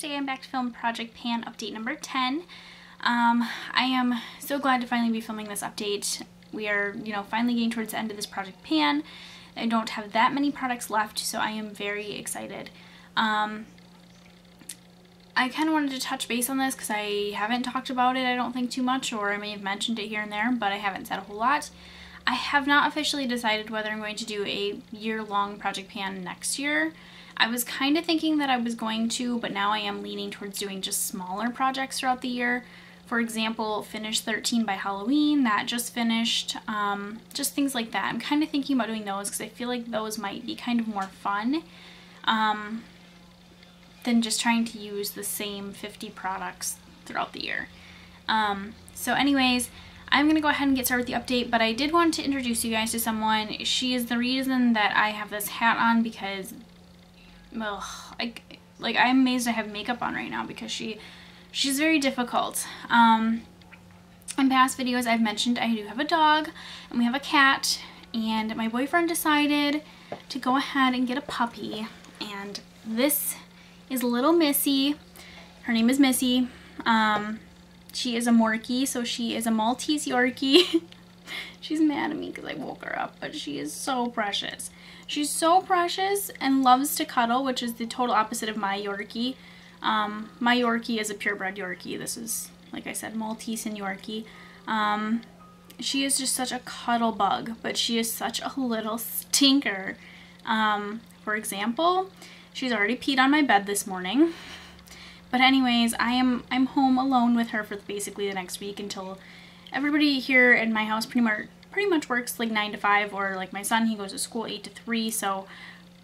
today I'm back to film Project Pan update number 10. I am so glad to finally be filming this update. We are, finally getting towards the end of this Project Pan. I don't have that many products left, so I am very excited. I kind of wanted to touch base on this because I haven't talked about it, I don't think, too much, or I may have mentioned it here and there, but I haven't said a whole lot. I have not officially decided whether I'm going to do a year-long Project Pan next year. I was kind of thinking that I was going to, but now I am leaning towards doing just smaller projects throughout the year. For example, finish 13 by Halloween, that just finished, just things like that. I'm kind of thinking about doing those because I feel like those might be kind of more fun than just trying to use the same 50 products throughout the year. So anyways, I'm going to go ahead and get started with the update, but I did want to introduce you guys to someone. She is the reason that I have this hat on because, ugh, I'm amazed I have makeup on right now because she's very difficult. In past videos I've mentioned I do have a dog and we have a cat, and my boyfriend decided to go ahead and get a puppy, and this is little Missy. Her name is Missy. She is a Morkie, so she is a Maltese Yorkie. She's mad at me because I woke her up, but she is so precious. She's so precious and loves to cuddle, which is the total opposite of my Yorkie. My Yorkie is a purebred Yorkie. This is, like I said, Maltese and Yorkie. She is just such a cuddle bug, but she is such a little stinker. For example, she's already peed on my bed this morning. But anyways, I'm home alone with her for basically the next week until everybody here in my house pretty much works like 9 to 5, or like my son, he goes to school 8 to 3, so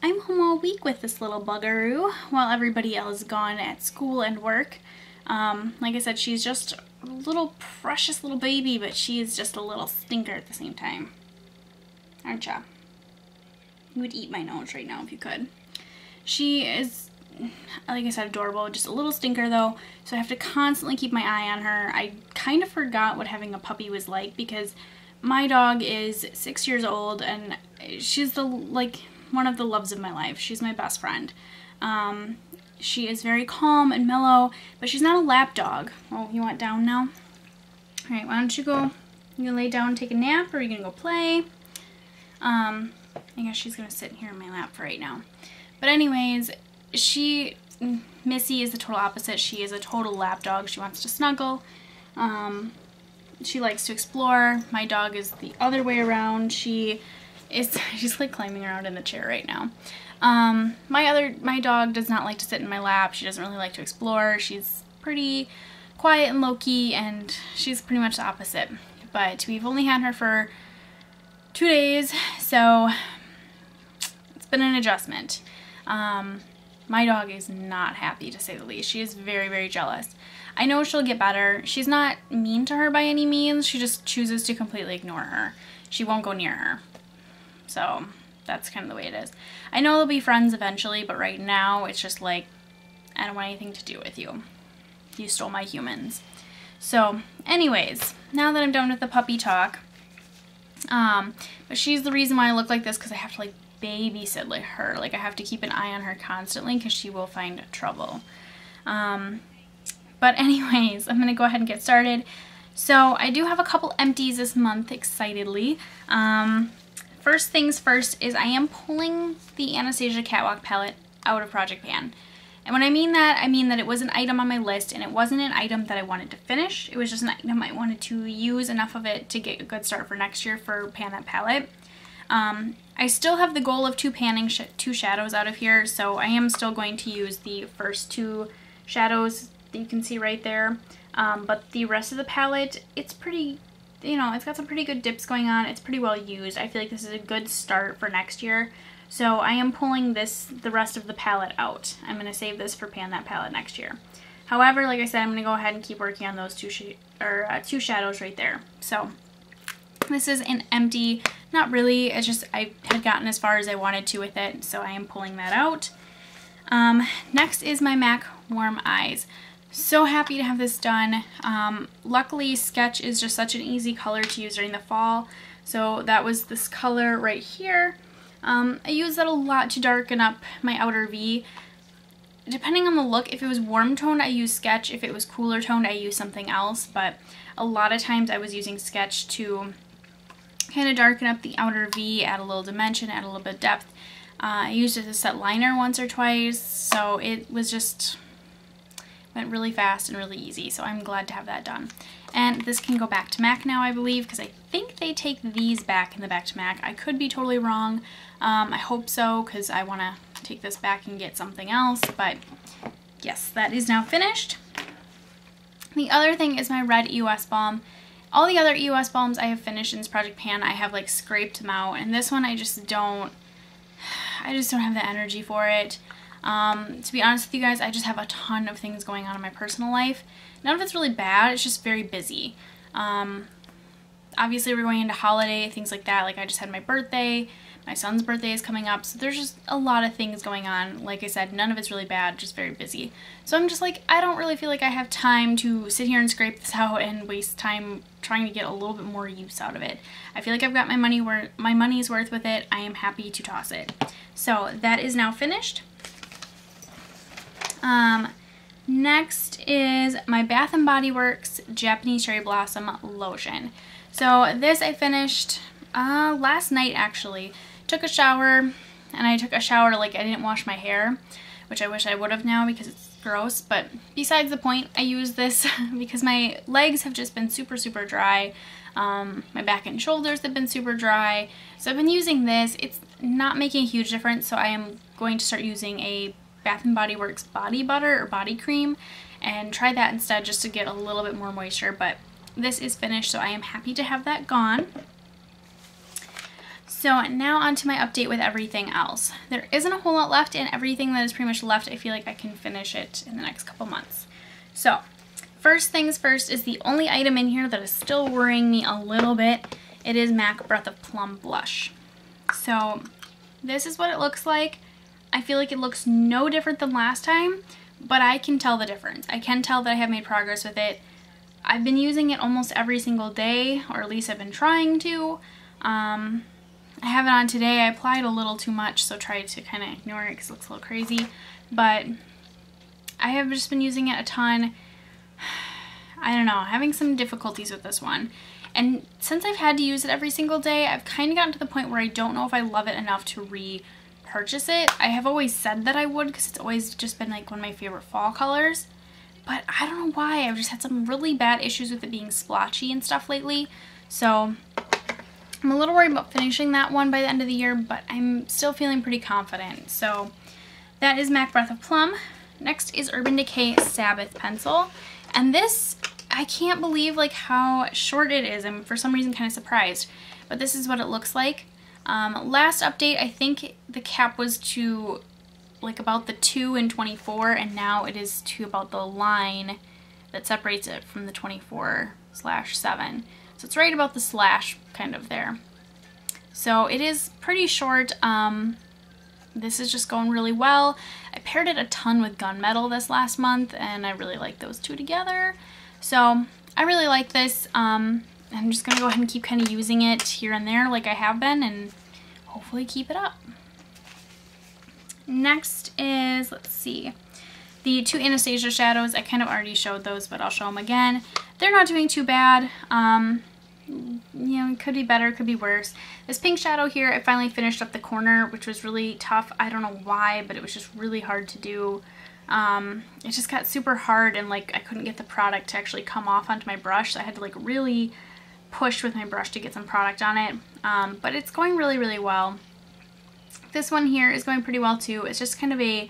I'm home all week with this little buggeroo while everybody else is gone at school and work. Like I said, she's just a little precious little baby, but she is just a little stinker at the same time. Aren't ya? You would eat my nose right now if you could. She is, like I said, adorable, just a little stinker though, so I have to constantly keep my eye on her. I kind of forgot what having a puppy was like because my dog is 6 years old and she's one of the loves of my life. She's my best friend. She is very calm and mellow, but she's not a lap dog. Oh, you want down now? Alright, why don't you go, you gonna lay down and take a nap, or are you gonna go play? I guess she's gonna sit here in my lap for right now. But anyways, Missy is the total opposite. She is a total lap dog. She wants to snuggle. She likes to explore. My dog is the other way around. She's like climbing around in the chair right now. My dog does not like to sit in my lap. She doesn't really like to explore. She's pretty quiet and low-key, and she's pretty much the opposite. But we've only had her for 2 days, so it's been an adjustment. My dog is not happy, to say the least. She is very, very jealous. I know she'll get better. She's not mean to her by any means. She just chooses to completely ignore her. She won't go near her. So that's kind of the way it is. I know they'll be friends eventually, but right now it's just like, I don't want anything to do with you. You stole my humans. So anyways, now that I'm done with the puppy talk, but she's the reason why I look like this, because I have to like babysit like her. Like I have to keep an eye on her constantly because she will find trouble. But anyways, I'm gonna go ahead and get started. So I do have a couple empties this month, excitedly. First things first is I am pulling the Anastasia Catwalk palette out of Project Pan. And when I mean that it was an item on my list, and it wasn't an item that I wanted to finish. It was just an item I wanted to use enough of it to get a good start for next year for Pan that palette. I still have the goal of panning two shadows out of here, so I am still going to use the first 2 shadows that you can see right there. But the rest of the palette, it's pretty, it's got some pretty good dips going on. It's pretty well used. I feel like this is a good start for next year. So I am pulling the rest of the palette out. I'm going to save this for Pan that palette next year. However, like I said, I'm going to go ahead and keep working on those 2 shadows right there. So this is an empty, not really, it's just I had gotten as far as I wanted to with it, so I am pulling that out. Next is my MAC Warm Eyes. So happy to have this done. Luckily, Sketch is just such an easy color to use during the fall, so that was this color right here. I use that a lot to darken up my outer V. depending on the look, if it was warm toned, I use Sketch. If it was cooler toned, I use something else. But a lot of times I was using Sketch to kind of darken up the outer V, add a little dimension, add a little bit of depth. I used it as a set liner once or twice, so it was just, went really fast and really easy, so I'm glad to have that done. And this can go back to MAC now, I believe, because I think they take these back in the back to MAC. I could be totally wrong. I hope so, because I want to take this back and get something else, but yes, that is now finished. The other thing is my red EOS balm. All the other EOS balms I have finished in this project pan, I have like scraped them out, and this one I just don't have the energy for it. To be honest with you guys, I just have a ton of things going on in my personal life. None of it's really bad, it's just very busy. Obviously we're going into holiday, things like that. Like I just had my birthday, my son's birthday is coming up, so there's just a lot of things going on. Like I said, none of it's really bad, just very busy. So I'm just like, I don't really feel like I have time to sit here and scrape this out and waste time trying to get a little bit more use out of it. I feel like I've got my money's worth with it. I am happy to toss it. So that is now finished. Next is my Bath & Body Works Japanese Cherry Blossom Lotion. So this I finished last night actually. Took a shower, and I took a shower like I didn't wash my hair, which I wish I would have now because it's gross, but besides the point, I use this because my legs have just been super dry. My back and shoulders have been super dry, so I've been using this. It's not making a huge difference, so I am going to start using a Bath & Body Works body butter or body cream and try that instead just to get a little bit more moisture, but this is finished, so I am happy to have that gone. So now on to my update with everything else. There isn't a whole lot left, and everything that is pretty much left, I feel like I can finish it in the next couple months. So first things first is the only item in here that is still worrying me a little bit. It is MAC Breath of Plum Blush. So this is what it looks like. I feel like it looks no different than last time, but I can tell the difference. I can tell that I have made progress with it. I've been using it almost every single day, or at least I've been trying to. I have it on today. I applied a little too much, so tried to kind of ignore it because it looks a little crazy. But I have just been using it a ton. I don't know, having some difficulties with this one. And since I've had to use it every single day, I've kind of gotten to the point where I don't know if I love it enough to repurchase it. I have always said that I would because it's always just been like one of my favorite fall colors. But I don't know why. I've just had some really bad issues with it being splotchy and stuff lately. So I'm a little worried about finishing that one by the end of the year, but I'm still feeling pretty confident. So that is MAC Breath of Plum. Next is Urban Decay Sabbath Pencil. And this, I can't believe like how short it is. I'm for some reason kind of surprised. But this is what it looks like. Last update, I think the cap was to like about the 2 and 24, and now it is to about the line that separates it from the 24/7. So it's right about the slash kind of there. So it is pretty short. This is just going really well. I paired it a ton with Gunmetal this last month, and I really like those two together. So I really like this. I'm just going to go ahead and keep kind of using it here and there like I have been, and hopefully keep it up. Next is, let's see, the two Anastasia shadows. I kind of already showed those, but I'll show them again. They're not doing too bad. You know, it could be better, could be worse. This pink shadow here, I finally finished up the corner, which was really tough. I don't know why, but it was just really hard to do. It just got super hard, and like I couldn't get the product to actually come off onto my brush, so I had to like really push with my brush to get some product on it. But it's going really well. This one here is going pretty well too. It's just kind of a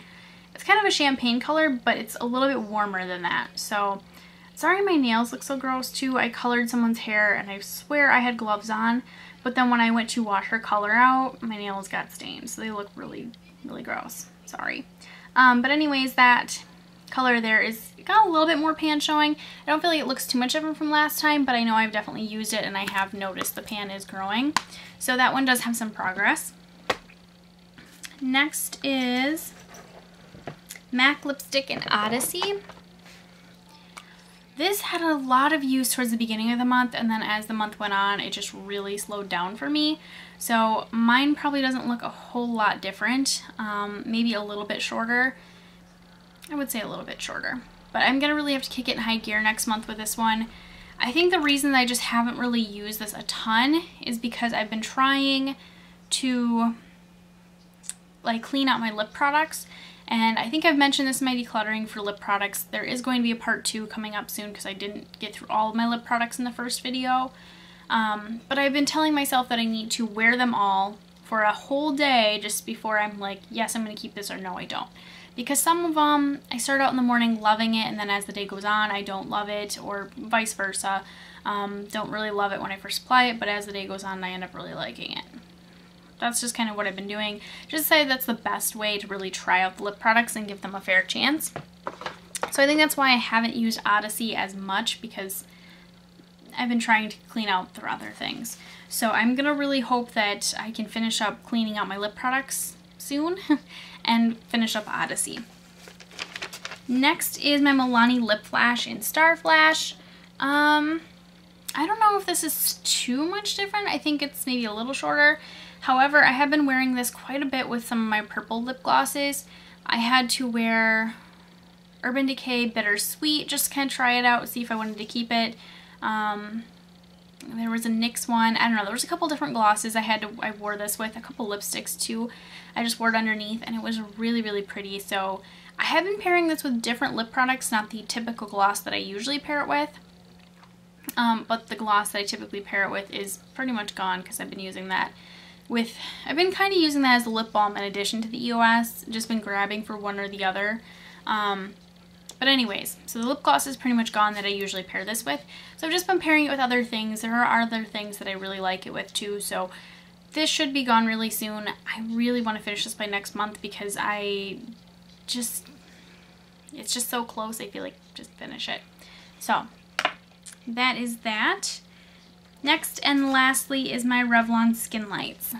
champagne color, but it's a little bit warmer than that. So sorry my nails look so gross too. I colored someone's hair and I swear I had gloves on, but then when I went to wash her color out, my nails got stained. So they look really gross. Sorry. But anyways, that color there is got a little bit more pan showing. I don't feel like it looks too much different from last time, but I know I've definitely used it and I have noticed the pan is growing. So that one does have some progress. Next is MAC Lipstick in Odyssey. This had a lot of use towards the beginning of the month, and then as the month went on, it just really slowed down for me. So mine probably doesn't look a whole lot different, maybe a little bit shorter. I would say a little bit shorter. But I'm going to really have to kick it in high gear next month with this one. I think the reason that I just haven't really used this a ton is because I've been trying to like clean out my lip products. And I think I've mentioned this in my decluttering for lip products. There is going to be a part 2 coming up soon because I didn't get through all of my lip products in the first video. But I've been telling myself that I need to wear them all for a whole day just before I'm like, yes, I'm going to keep this, or no, I don't. Because some of them, I start out in the morning loving it, and then as the day goes on, I don't love it, or vice versa. Don't really love it when I first apply it, but as the day goes on, I end up really liking it. That's just kind of what I've been doing. Just say that's the best way to really try out the lip products and give them a fair chance. So I think that's why I haven't used Odyssey as much, because I've been trying to clean out the other things. So I'm going to really hope that I can finish up cleaning out my lip products soon and finish up Odyssey. Next is my Milani Lip Flash in Star Flash. I don't know if this is too much different. I think it's maybe a little shorter. However, I have been wearing this quite a bit with some of my purple lip glosses. I had to wear Urban Decay Bittersweet, just to kind of try it out, see if I wanted to keep it. There was a NYX one. I don't know. There was a couple different glosses I wore this with. A couple lipsticks too. I just wore it underneath and it was really, really pretty. So I have been pairing this with different lip products, not the typical gloss that I usually pair it with. But the gloss that I typically pair it with is pretty much gone because I've been using that with, I've been kind of using that as a lip balm in addition to the EOS. Just been grabbing for one or the other. But anyways, so the lip gloss is pretty much gone that I usually pair this with. So I've just been pairing it with other things. There are other things that I really like it with too. So this should be gone really soon. I really want to finish this by next month because it's just so close. I feel like just finish it. So that is that. Next and lastly is my Revlon Skin Lights.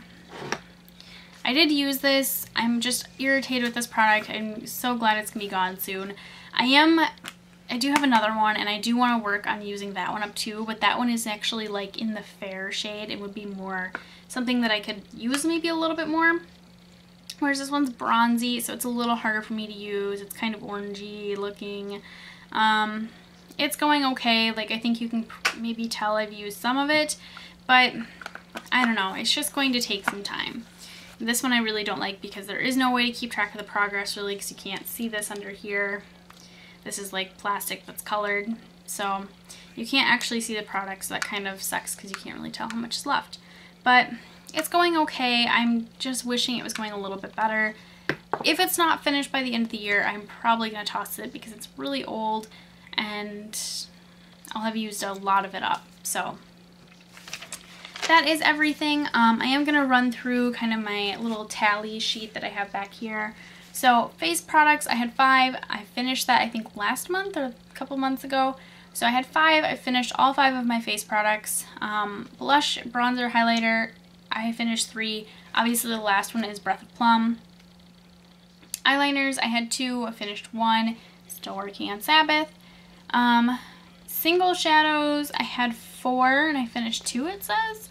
I did use this. I'm just irritated with this product. I'm so glad it's gonna be gone soon. I do have another one and I do want to work on using that one up too, but that one is actually like in the fair shade. It would be more something that I could use maybe a little bit more. Whereas this one's bronzy, so it's a little harder for me to use. It's kind of orangey looking. It's going okay. Like, I think you can maybe tell I've used some of it, but I don't know. It's just going to take some time. This one I really don't like because there is no way to keep track of the progress really, because you can't see this under here. This is like plastic that's colored, so you can't actually see the product, so that kind of sucks because you can't really tell how much is left. But it's going okay. I'm just wishing it was going a little bit better. If it's not finished by the end of the year, I'm probably going to toss it because it's really old and I'll have used a lot of it up. So that is everything. I am going to run through kind of my little tally sheet that I have back here. So face products, I had 5. I finished that I think last month or a couple months ago. So I had 5. I finished all 5 of my face products. Blush, bronzer, highlighter, I finished 3. Obviously the last one is Breath of Plum. Eyeliners, I had 2. I finished 1. Still working on Sabbath. Single shadows, I had 4 and I finished 2, it says.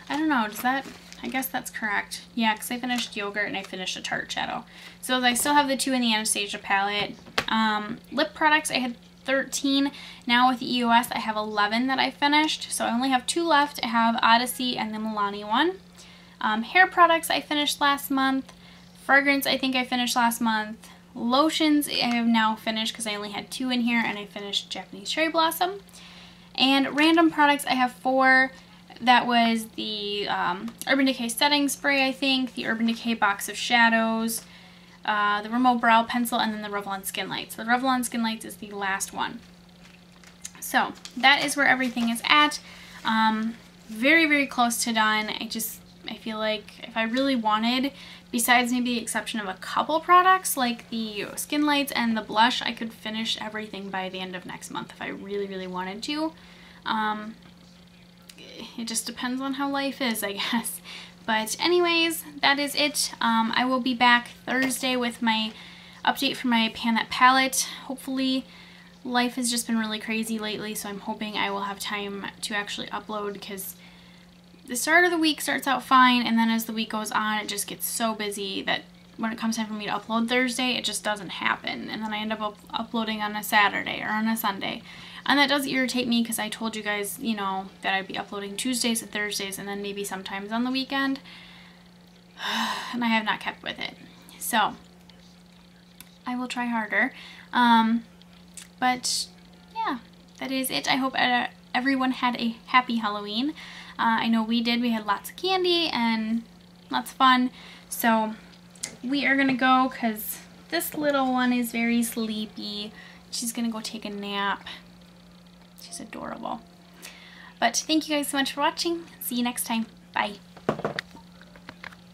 I don't know, does that... I guess that's correct. Yeah, because I finished Yogurt and I finished a Tarte Shadow. So I still have the 2 in the Anastasia palette. Lip products, I had 13. Now with the EOS, I have 11 that I finished. So I only have 2 left. I have Odyssey and the Milani one. Hair products, I finished last month. Fragrance, I think I finished last month. Lotions, I have now finished because I only had 2 in here and I finished Japanese Cherry Blossom. And random products, I have 4. That was the Urban Decay Setting Spray, I think, the Urban Decay Box of Shadows, the Rimmel Brow Pencil, and then the Revlon Skin Lights. The Revlon Skin Lights is the last one. So that is where everything is at. Very, very close to done. I feel like if I really wanted, besides maybe the exception of a couple products like the Skin Lights and the blush, I could finish everything by the end of next month if I really, really wanted to. It just depends on how life is, I guess. But anyways, that is it. I will be back Thursday with my update for my Pan That palette. Hopefully, life has just been really crazy lately, so I'm hoping I will have time to actually upload because the start of the week starts out fine, and then as the week goes on, it just gets so busy that when it comes time for me to upload Thursday, it just doesn't happen. And then I end up uploading on a Saturday or on a Sunday. And that does irritate me because I told you guys, you know, that I'd be uploading Tuesdays and Thursdays and then maybe sometimes on the weekend. And I have not kept with it. So I will try harder. But yeah, that is it. I hope everyone had a happy Halloween. I know we did. We had lots of candy and lots of fun. So we are gonna go because this little one is very sleepy. She's gonna go take a nap. She's adorable. But thank you guys so much for watching. See you next time. Bye.